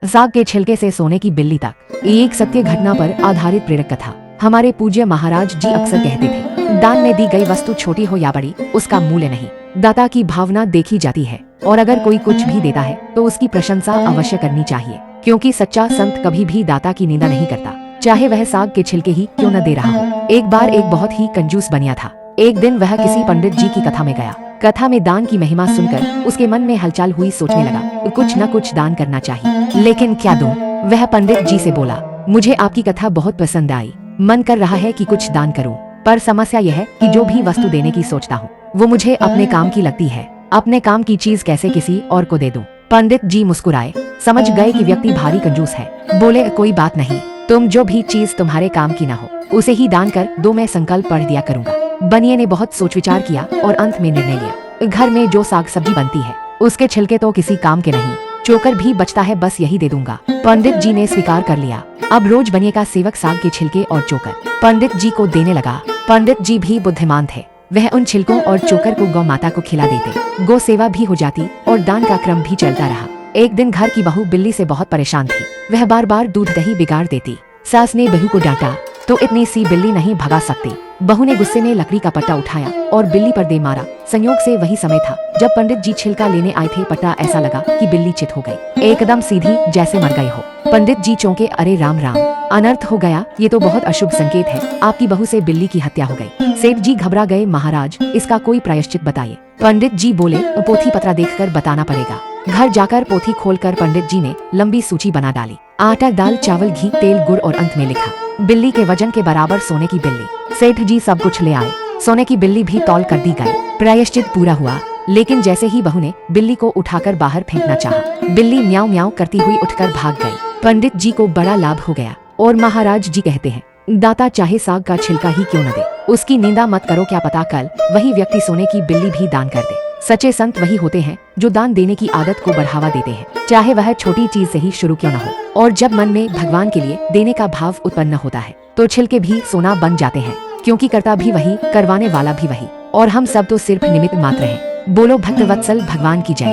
साग के छिलके से सोने की बिल्ली तक, एक सत्य घटना पर आधारित प्रेरक कथा। हमारे पूज्य महाराज जी अक्सर कहते थे, दान में दी गई वस्तु छोटी हो या बड़ी, उसका मूल्य नहीं, दाता की भावना देखी जाती है। और अगर कोई कुछ भी देता है तो उसकी प्रशंसा अवश्य करनी चाहिए, क्योंकि सच्चा संत कभी भी दाता की निंदा नहीं करता, चाहे वह साग के छिलके ही क्यों न दे रहा हो। एक बार एक बहुत ही कंजूस बनिया था। एक दिन वह किसी पंडित जी की कथा में गया। कथा में दान की महिमा सुनकर उसके मन में हलचल हुई। सोचने लगा, कुछ न कुछ दान करना चाहिए, लेकिन क्या दूं? वह पंडित जी से बोला, मुझे आपकी कथा बहुत पसंद आई, मन कर रहा है कि कुछ दान करूं, पर समस्या यह है कि जो भी वस्तु देने की सोचता हूँ वो मुझे अपने काम की लगती है। अपने काम की चीज कैसे किसी और को दे दूं? पंडित जी मुस्कुराए, समझ गए कि व्यक्ति भारी कंजूस है। बोले, कोई बात नहीं, तुम जो भी चीज तुम्हारे काम की ना हो उसे ही दान कर दो, मैं संकल्प पढ़ दिया करूंगा। बनिए ने बहुत सोच विचार किया और अंत में निर्णय लिया, घर में जो साग सब्जी बनती है उसके छिलके तो किसी काम के नहीं, चोकर भी बचता है बस यही दे दूंगा। पंडित जी ने स्वीकार कर लिया। अब रोज बनिए का सेवक साग के छिलके और चोकर पंडित जी को देने लगा। पंडित जी भी बुद्धिमान थे, वह उन छिलकों और चोकर को गौ माता को खिला देते, गौ सेवा भी हो जाती और दान का क्रम भी चलता रहा। एक दिन घर की बहू बिल्ली से बहुत परेशान थी, वह बार बार दूध दही बिगाड़ देती। सास ने बहू को डांटा तो इतनी सी बिल्ली नहीं भगा सकती। बहू ने गुस्से में लकड़ी का पट्टा उठाया और बिल्ली पर दे मारा। संयोग से वही समय था जब पंडित जी छिलका लेने आए थे। पट्टा ऐसा लगा कि बिल्ली चित हो गई, एकदम सीधी जैसे मर गए हो। पंडित जी चौंके, अरे राम राम, अनर्थ हो गया, ये तो बहुत अशुभ संकेत है, आपकी बहू से बिल्ली की हत्या हो गई। सेठ जी घबरा गए, महाराज इसका कोई प्रायश्चित बताइए। पंडित जी बोले, पोथी पत्रा देखकर बताना पड़ेगा। घर जाकर पोथी खोलकर पंडित जी ने लंबी सूची बना डाली, आटा दाल चावल घी तेल गुड़ और अंत में लिखा, बिल्ली के वजन के बराबर सोने की बिल्ली। सेठ जी सब कुछ ले आए, सोने की बिल्ली भी तौल कर दी गई। प्रायश्चित पूरा हुआ, लेकिन जैसे ही बहू ने बिल्ली को उठाकर बाहर फेंकना चाहा, बिल्ली म्याऊं म्याऊं करती हुई उठकर भाग गई। पंडित जी को बड़ा लाभ हो गया और महाराज जी कहते हैं, दाता चाहे साग का छिलका ही क्यों न दे, उसकी निंदा मत करो, क्या पता कल वही व्यक्ति सोने की बिल्ली भी दान कर दे। सच्चे संत वही होते हैं जो दान देने की आदत को बढ़ावा देते हैं, चाहे वह छोटी चीज से ही शुरू क्यों न हो। और जब मन में भगवान के लिए देने का भाव उत्पन्न होता है तो छिलके भी सोना बन जाते हैं, क्योंकि करता भी वही, करवाने वाला भी वही, और हम सब तो सिर्फ निमित्त मात्र हैं। बोलो भक्तवत्सल भगवान की जय।